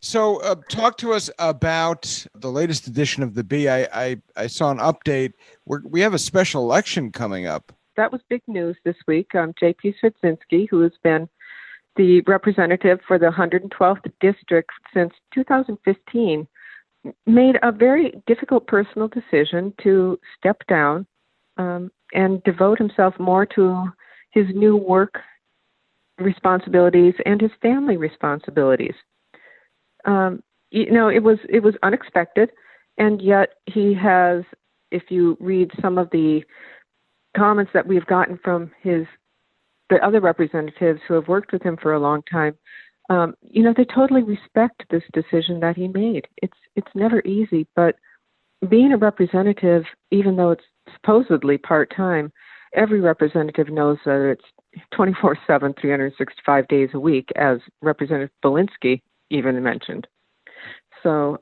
So talk to us about the latest edition of the Bee. I saw an update. We have a special election coming up. That was big news this week. J.P. Swedzinski, who has been the representative for the 112th district since 2015, made a very difficult personal decision to step down and devote himself more to his new work responsibilities and his family responsibilities. It was unexpected, and yet he has, if you read some of the comments that we've gotten from the other representatives who have worked with him for a long time, they totally respect this decision that he made. It's never easy, but being a representative, even though it's supposedly part-time, every representative knows that it's 24/7, 365 days a week, as Representative Belinsky even mentioned. So,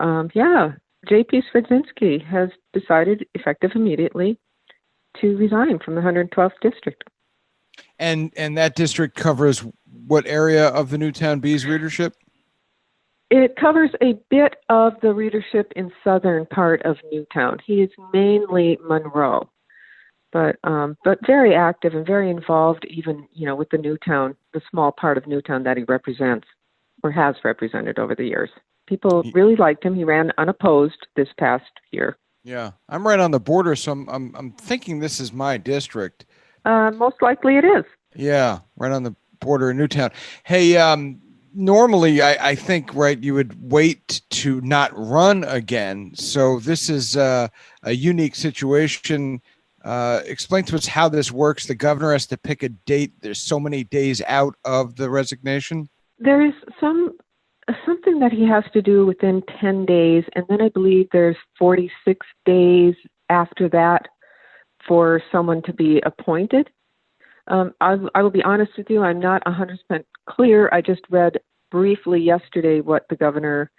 J.P. Swedzinski has decided, effective immediately, to resign from the 112th district. And that district covers what area of the Newtown Bee's readership? It covers a bit of the readership in southern part of Newtown. He is mainly Monroe, but very active and very involved, even with the small part of Newtown that he represents or has represented over the years. People really liked him. He ran unopposed this past year. Yeah, I'm right on the border, so I'm thinking this is my district. Most likely it is. Yeah, right on the border of Newtown. Hey, normally I think, right, you would wait to not run again. So this is a unique situation. Explain to us how this works. The governor has to pick a date. There's so many days out of the resignation. There is something that he has to do within 10 days, and then I believe there's 46 days after that for someone to be appointed. I will be honest with you, I'm not 100% clear. I just read briefly yesterday what the governor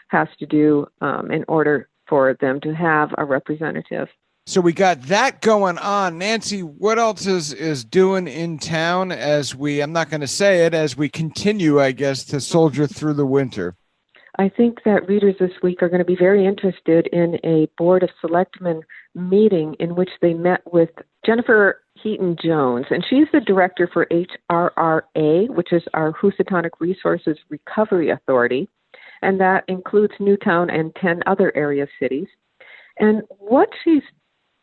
has to do in order for them to have a representative. So we got that going on. Nancy, what else is doing in town as I'm not going to say it, as we continue, I guess, to soldier through the winter? I think that readers this week are going to be very interested in a Board of Selectmen meeting in which they met with Jennifer Heaton-Jones, and she's the director for HRRA, which is our Housatonic Resources Recovery Authority, and that includes Newtown and 10 other area cities. And what she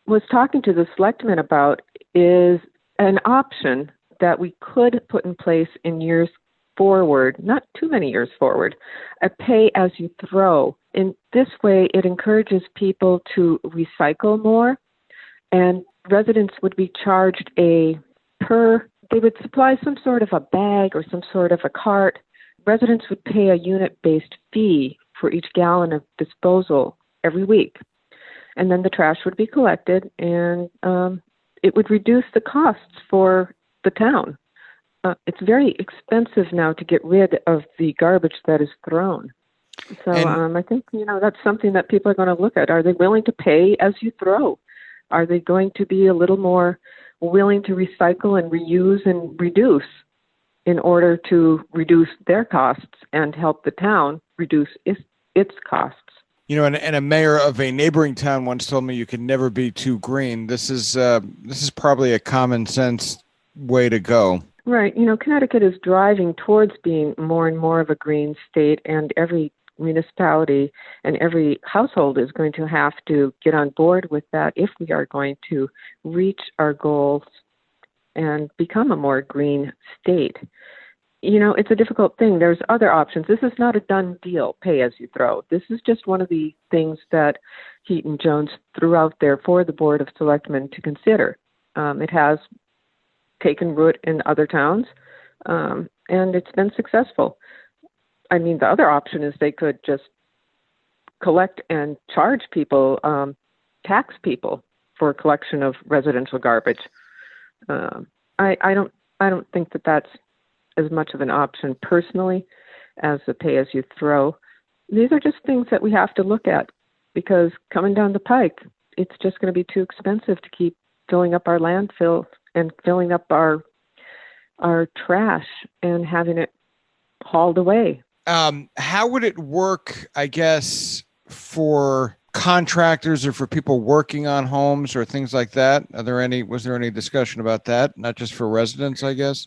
was talking to the selectmen about is an option that we could put in place in years forward, not too many years forward, a pay-as-you-throw. In this way, it encourages people to recycle more, and residents would be charged they would supply some sort of a bag or some sort of a cart. Residents would pay a unit-based fee for each gallon of disposal every week. And then the trash would be collected, and it would reduce the costs for the town. It's very expensive now to get rid of the garbage that is thrown. So I think, that's something that people are going to look at. Are they willing to pay as you throw? Are they going to be a little more willing to recycle and reuse and reduce in order to reduce their costs and help the town reduce its costs? And a mayor of a neighboring town once told me you can never be too green. This is probably a common sense way to go. Right. Connecticut is driving towards being more and more of a green state, and every municipality and every household is going to have to get on board with that if we are going to reach our goals and become a more green state. It's a difficult thing. There's other options. This is not a done deal, pay as you throw. This is just one of the things that Heaton-Jones threw out there for the Board of Selectmen to consider. It has taken root in other towns, and it's been successful. I mean, the other option is they could just collect and charge people, tax people for collection of residential garbage. I don't think that that's as much of an option personally as the pay-as-you-throw. These are just things that we have to look at, because coming down the pike, it's just going to be too expensive to keep filling up our landfill and filling up our trash and having it hauled away. How would it work, I guess, for contractors or for people working on homes or things like that? Was there any discussion about that? Not just for residents, I guess?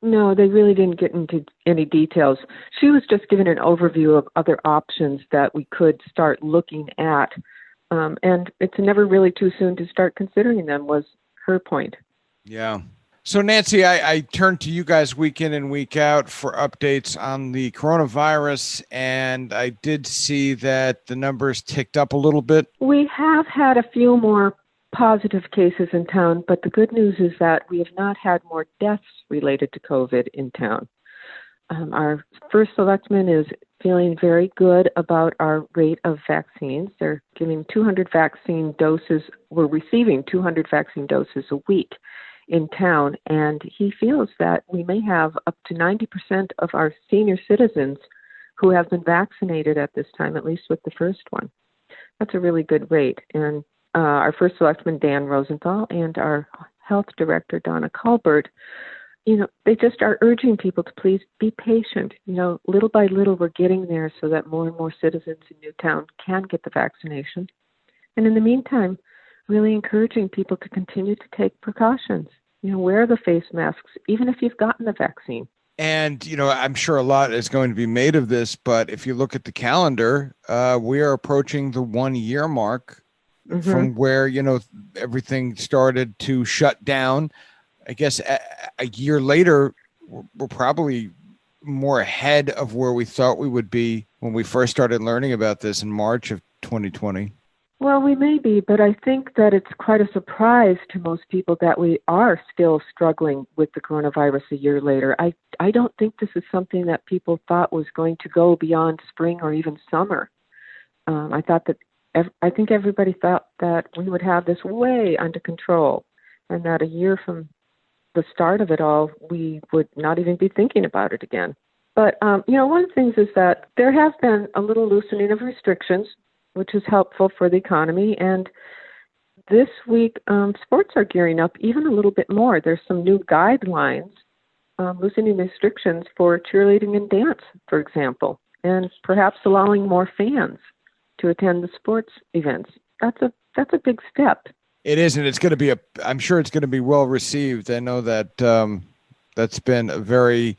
No, they really didn't get into any details. She was just given an overview of other options that we could start looking at. And it's never really too soon to start considering them, was her point. Yeah. So, Nancy, I turn to you guys week in and week out for updates on the coronavirus, and I did see that the numbers ticked up a little bit. We have had a few more positive cases in town, but the good news is that we have not had more deaths related to COVID in town. Our first selectman is feeling very good about our rate of vaccines. They're giving 200 vaccine doses. We're receiving 200 vaccine doses a week in town, and he feels that we may have up to 90% of our senior citizens who have been vaccinated at this time, at least with the first one. That's a really good rate. And our first selectman, Dan Rosenthal, and our health director, Donna Colbert, they just are urging people to please be patient. Little by little, we're getting there so that more and more citizens in Newtown can get the vaccination. And in the meantime, really encouraging people to continue to take precautions. Wear the face masks, even if you've gotten the vaccine. And, I'm sure a lot is going to be made of this, but if you look at the calendar, we are approaching the 1 year mark from where, everything started to shut down. I guess a year later, we're probably more ahead of where we thought we would be when we first started learning about this in March of 2020. Well, we may be, but I think that it's quite a surprise to most people that we are still struggling with the coronavirus a year later. I don't think this is something that people thought was going to go beyond spring or even summer. I think everybody thought that we would have this way under control, and that a year from the start of it all, we would not even be thinking about it again. But, one of the things is that there has been a little loosening of restrictions, which is helpful for the economy. And this week, sports are gearing up even a little bit more. There's some new guidelines loosening restrictions for cheerleading and dance, for example, and perhaps allowing more fans to attend the sports events. That's a big step. It is, and I'm sure it's going to be well received. I know that that's been a very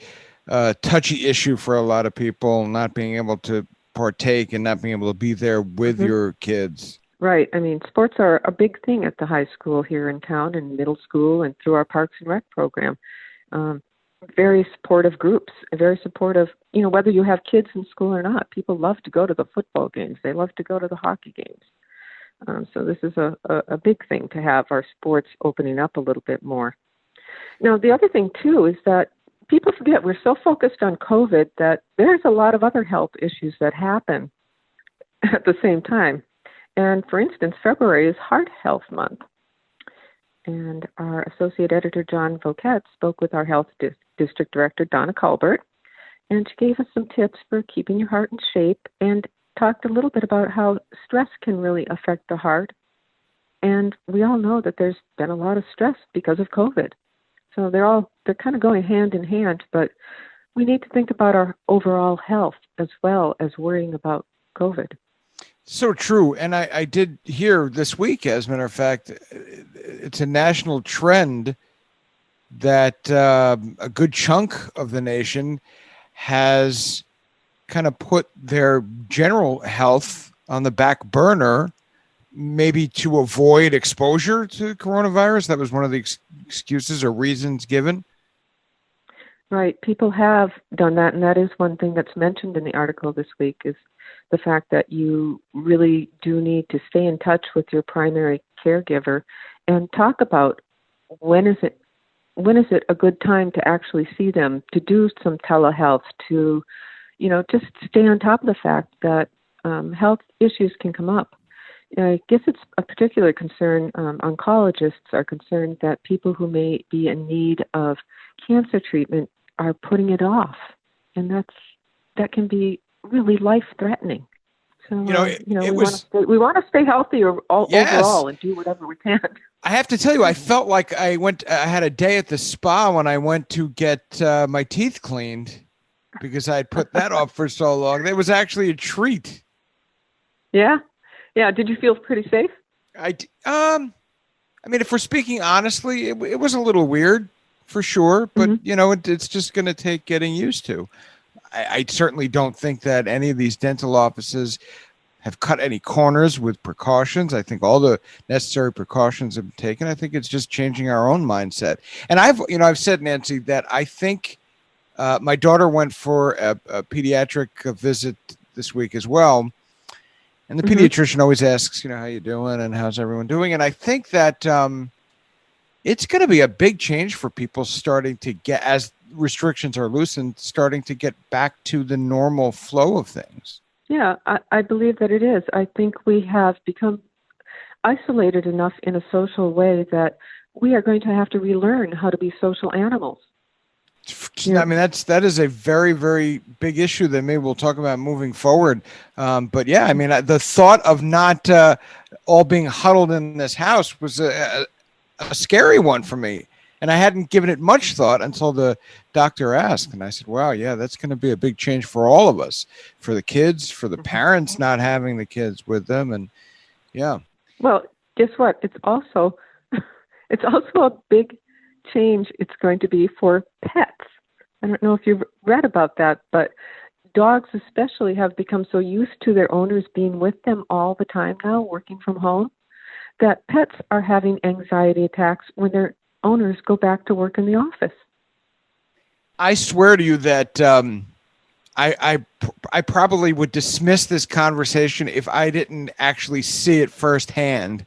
touchy issue for a lot of people, not being able to partake and not being able to be there with your kids. Right. I mean, sports are a big thing at the high school here in town and middle school and through our Parks and Rec program. Very supportive groups, very supportive, whether you have kids in school or not. People love to go to the football games. They love to go to the hockey games. So this is a big thing to have our sports opening up a little bit more. Now, the other thing, too, is that people forget we're so focused on COVID that there's a lot of other health issues that happen at the same time. And for instance, February is Heart Health Month. And our associate editor, John Voquette, spoke with our health district director, Donna Colbert, and she gave us some tips for keeping your heart in shape and talked a little bit about how stress can really affect the heart. And we all know that there's been a lot of stress because of COVID. So they're kind of going hand in hand, but we need to think about our overall health as well as worrying about COVID. So true. And I did hear this week, as a matter of fact, it's a national trend that a good chunk of the nation has kind of put their general health on the back burner, maybe to avoid exposure to coronavirus. That was one of the excuses or reasons given. Right. People have done that, and that is one thing that's mentioned in the article this week is the fact that you really do need to stay in touch with your primary caregiver and talk about when is it a good time to actually see them, to do some telehealth, to, just stay on top of the fact that health issues can come up. I guess it's a particular concern. Oncologists are concerned that people who may be in need of cancer treatment are putting it off, and that can be really life-threatening. So we want to stay healthy overall and do whatever we can. I have to tell you, I felt like I had a day at the spa when I went to get my teeth cleaned, because I had put that off for so long. That was actually a treat. Yeah. Yeah. Did you feel pretty safe? I mean, if we're speaking honestly, it was a little weird for sure, but it's just going to take getting used to. I certainly don't think that any of these dental offices have cut any corners with precautions. I think all the necessary precautions have been taken. I think it's just changing our own mindset. And I've said, Nancy, that I think my daughter went for a pediatric visit this week as well. And the pediatrician always asks, how you doing and how's everyone doing? And I think that it's going to be a big change for people starting to get, as restrictions are loosened, starting to get back to the normal flow of things. Yeah, I believe that it is. I think we have become isolated enough in a social way that we are going to have to relearn how to be social animals. I mean, that is a very, very big issue that maybe we'll talk about moving forward. But yeah, I mean, the thought of not all being huddled in this house was a scary one for me. And I hadn't given it much thought until the doctor asked. And I said, wow, yeah, that's going to be a big change for all of us, for the kids, for the parents not having the kids with them. And yeah. Well, guess what? It's also a big change it's going to be for pets. I don't know if you've read about that, but dogs especially have become so used to their owners being with them all the time now, working from home, that pets are having anxiety attacks when their owners go back to work in the office. I swear to you that I probably would dismiss this conversation if I didn't actually see it firsthand.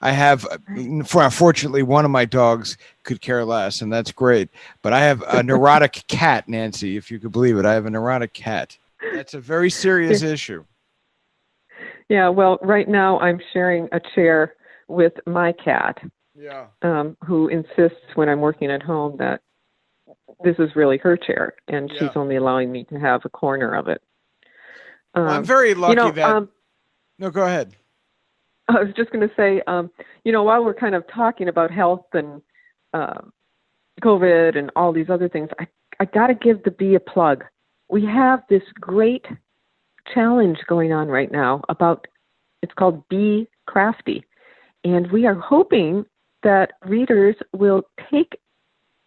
I have, unfortunately, one of my dogs could care less, and that's great. But I have a neurotic cat, Nancy, if you could believe it. I have a neurotic cat. That's a very serious issue. Yeah, well, right now I'm sharing a chair with my cat, who insists when I'm working at home that this is really her chair, and she's only allowing me to have a corner of it. Well, I'm very lucky that... No, go ahead. I was just going to say, while we're kind of talking about health and COVID and all these other things, I got to give the Bee a plug. We have this great challenge going on right now it's called Bee Crafty. And we are hoping that readers will take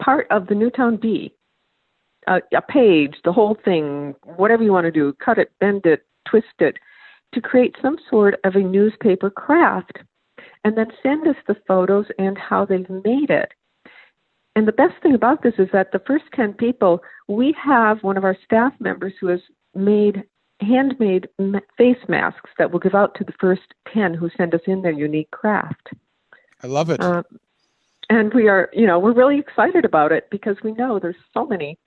part of the Newtown Bee, a page, the whole thing, whatever you want to do, cut it, bend it, twist it, to create some sort of a newspaper craft, and then send us the photos and how they've made it. And the best thing about this is that the first 10 people, we have one of our staff members who has made handmade face masks that we'll give out to the first 10 who send us in their unique craft. I love it. And we are, we're really excited about it because we know there's so many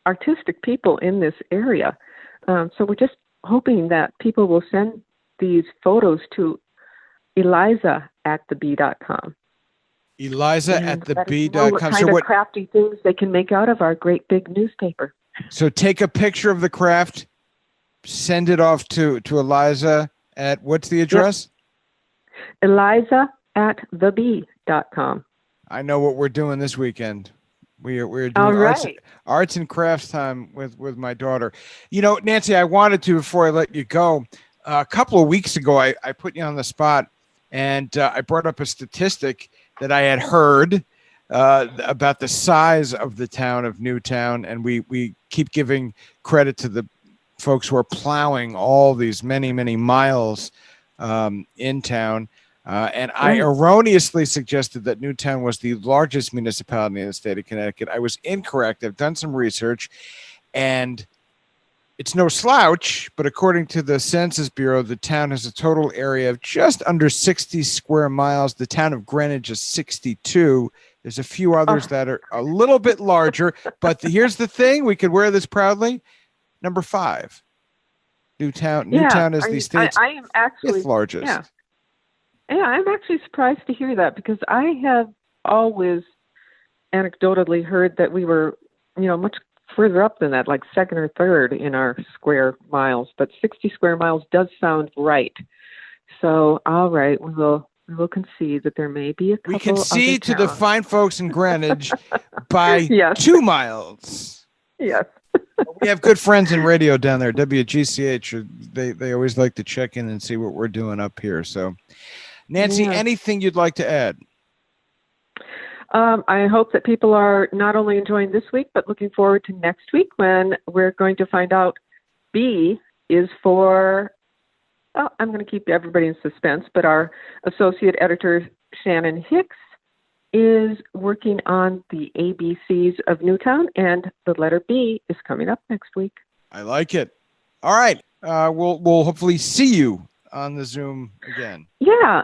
artistic people in this area. So we're just hoping that people will send these photos to Eliza@thebee.com. Eliza@thebee.com. What kind of crafty things they can make out of our great big newspaper. So take a picture of the craft, send it off to Eliza at, what's the address? Yep. Eliza@thebee.com. I know what we're doing this weekend. We're doing arts and crafts time with my daughter. Nancy, I wanted to, before I let you go, a couple of weeks ago, I put you on the spot, and I brought up a statistic that I had heard about the size of the town of Newtown, and we keep giving credit to the folks who are plowing all these many, many miles in town. And I erroneously suggested that Newtown was the largest municipality in the state of Connecticut. I was incorrect. I've done some research, and it's no slouch, but according to the Census Bureau, the town has a total area of just under 60 square miles. The town of Greenwich is 62. There's a few others that are a little bit larger, but here's the thing. We could wear this proudly. Number 5. Newtown is the state's I am actually, 5th largest. Yeah, I'm actually surprised to hear that because I have always anecdotally heard that we were, much further up than that, like second or third in our square miles. But 60 square miles does sound right. So, all right, we will concede that there may be a couple. We concede to the fine folks in Greenwich by 2 miles. Yes. We have good friends in radio down there, WGCH. They always like to check in and see what we're doing up here. So, Nancy, Yeah. anything you'd like to add? I hope that people are not only enjoying this week, but looking forward to next week when we're going to find out B is for, oh, I'm going to keep everybody in suspense, but our associate editor, Shannon Hicks, is working on the ABCs of Newtown, and the letter B is coming up next week. I like it. All right. We'll hopefully see you on the Zoom again. Yeah.